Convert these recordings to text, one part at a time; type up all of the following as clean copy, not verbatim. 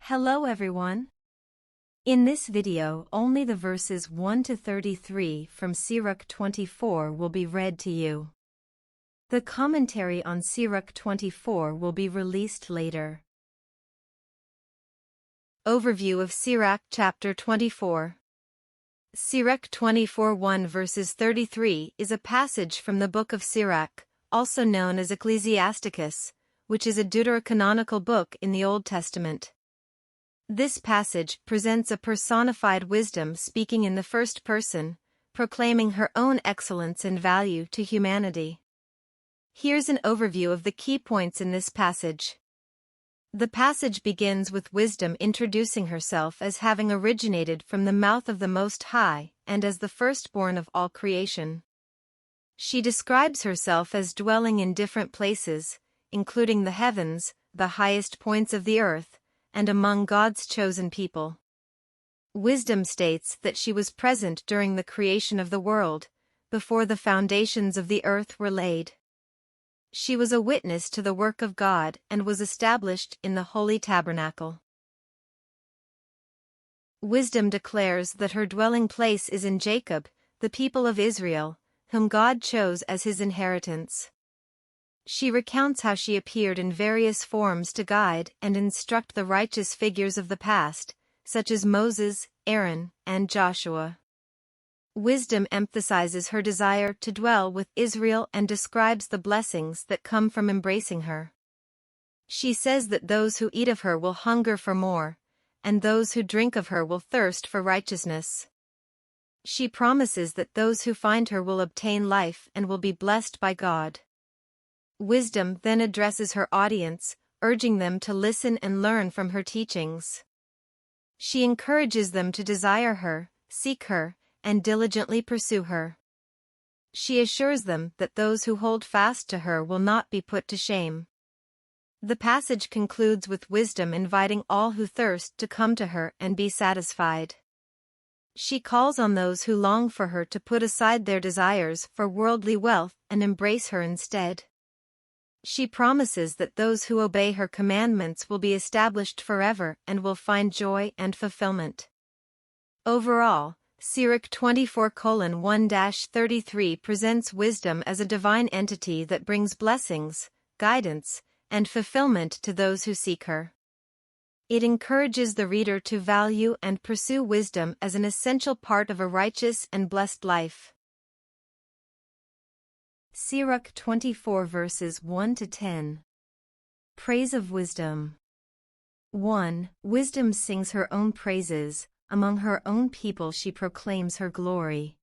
Hello everyone. In this video only the verses 1 to 33 from Sirach 24 will be read to you. The commentary on Sirach 24 will be released later. Overview of Sirach chapter 24. Sirach 24:1 verses 33 is a passage from the book of Sirach, also known as Ecclesiasticus, which is a deuterocanonical book in the Old Testament. This passage presents a personified wisdom speaking in the first person, proclaiming her own excellence and value to humanity. Here's an overview of the key points in this passage. The passage begins with wisdom introducing herself as having originated from the mouth of the Most High and as the firstborn of all creation. She describes herself as dwelling in different places, including the heavens, the highest points of the earth, and among God's chosen people. Wisdom states that she was present during the creation of the world, before the foundations of the earth were laid. She was a witness to the work of God and was established in the holy tabernacle. Wisdom declares that her dwelling place is in Jacob, the people of Israel, whom God chose as his inheritance. She recounts how she appeared in various forms to guide and instruct the righteous figures of the past, such as Moses, Aaron, and Joshua. Wisdom emphasizes her desire to dwell with Israel and describes the blessings that come from embracing her. She says that those who eat of her will hunger for more, and those who drink of her will thirst for righteousness. She promises that those who find her will obtain life and will be blessed by God. Wisdom then addresses her audience, urging them to listen and learn from her teachings. She encourages them to desire her, seek her, and diligently pursue her. She assures them that those who hold fast to her will not be put to shame. The passage concludes with wisdom inviting all who thirst to come to her and be satisfied. She calls on those who long for her to put aside their desires for worldly wealth and embrace her instead. She promises that those who obey her commandments will be established forever and will find joy and fulfillment. Overall, Sirach 24:1-33 presents wisdom as a divine entity that brings blessings, guidance, and fulfillment to those who seek her. It encourages the reader to value and pursue wisdom as an essential part of a righteous and blessed life. Sirach 24 verses 1 to 10. Praise of wisdom. 1. Wisdom sings her own praises, among her own people she proclaims her glory.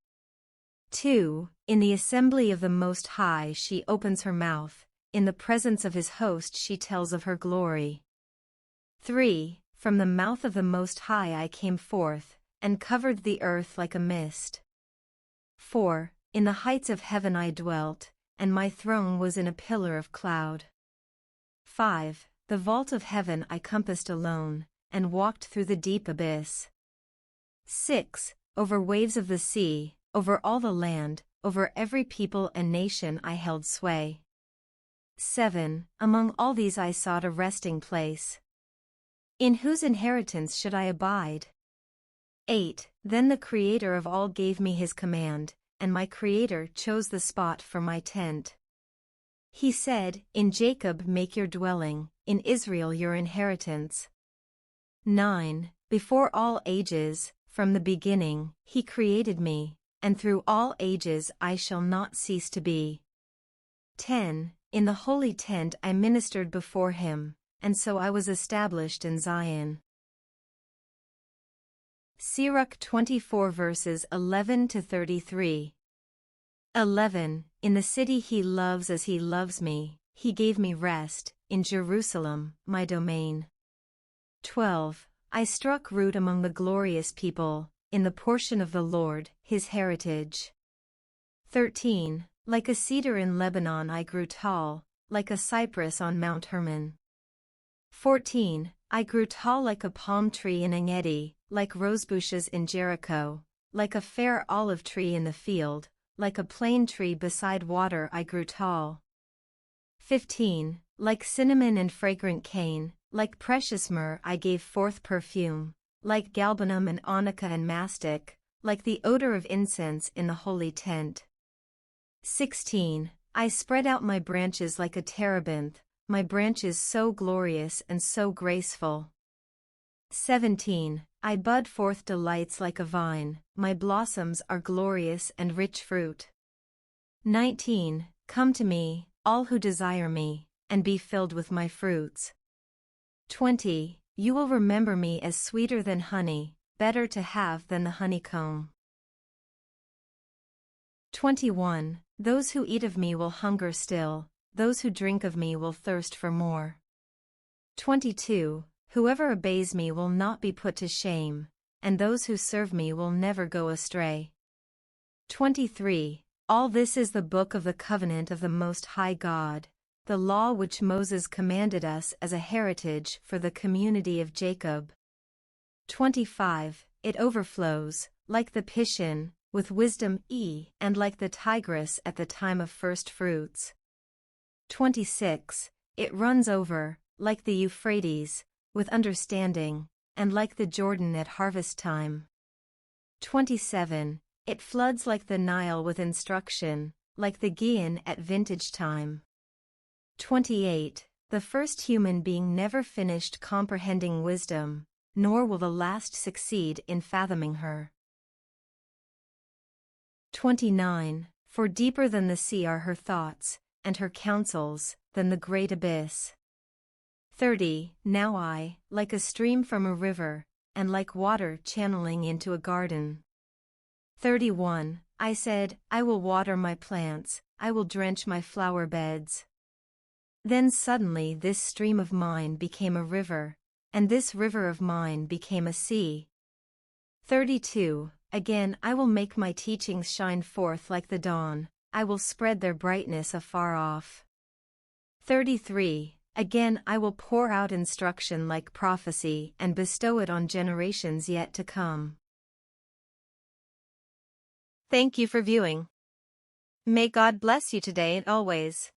2. In the assembly of the Most High she opens her mouth, in the presence of his host she tells of her glory. 3. From the mouth of the Most High I came forth, and covered the earth like a mist. 4. In the heights of heaven I dwelt, and my throne was in a pillar of cloud. 5. The vault of heaven I compassed alone, and walked through the deep abyss. 6. Over waves of the sea, over all the land, over every people and nation I held sway. 7. Among all these I sought a resting place. In whose inheritance should I abide? 8. Then the Creator of all gave me his command, and my Creator chose the spot for my tent. He said, In Jacob make your dwelling, in Israel your inheritance. 9. Before all ages, from the beginning, he created me, and through all ages I shall not cease to be. 10. In the holy tent I ministered before him, and so I was established in Zion. Sirach 24 verses 11 to 33. 11. In the city he loves as he loves me, he gave me rest, in Jerusalem, my domain. 12. I struck root among the glorious people, in the portion of the Lord, his heritage. 13. Like a cedar in Lebanon I grew tall, like a cypress on Mount Hermon. 14. I grew tall like a palm tree in Engedi, like rosebushes in Jericho, like a fair olive tree in the field, like a plane tree beside water I grew tall. 15. Like cinnamon and fragrant cane, Like precious myrrh I gave forth perfume, like galbanum and onycha and mastic, like the odor of incense in the holy tent. 16. I spread out my branches like a terebinth, my branches so glorious and so graceful. 17. I bud forth delights like a vine, my blossoms are glorious and rich fruit. 19. Come to me, all who desire me, and be filled with my fruits. 20. You will remember me as sweeter than honey, better to have than the honeycomb. 21. Those who eat of me will hunger still, those who drink of me will thirst for more. 22. Whoever obeys me will not be put to shame, and those who serve me will never go astray. 23. All this is the book of the covenant of the Most High God, the law which Moses commanded us as a heritage for the community of Jacob. 25. It overflows, like the Pishon, with wisdom and like the Tigris at the time of first fruits. 26. It runs over, like the Euphrates, with understanding, and like the Jordan at harvest time. 27. It floods like the Nile with instruction, like the Gihon at vintage time. 28. The first human being never finished comprehending wisdom, nor will the last succeed in fathoming her. 29. For deeper than the sea are her thoughts, and her counsels, than the great abyss. 30. Now I, like a stream from a river, and like water channeling into a garden. 31. I said, I will water my plants, I will drench my flower beds. Then suddenly this stream of mine became a river, and this river of mine became a sea. 32. Again I will make my teachings shine forth like the dawn, I will spread their brightness afar off. 33. Again I will pour out instruction like prophecy and bestow it on generations yet to come. Thank you for viewing. May God bless you today and always.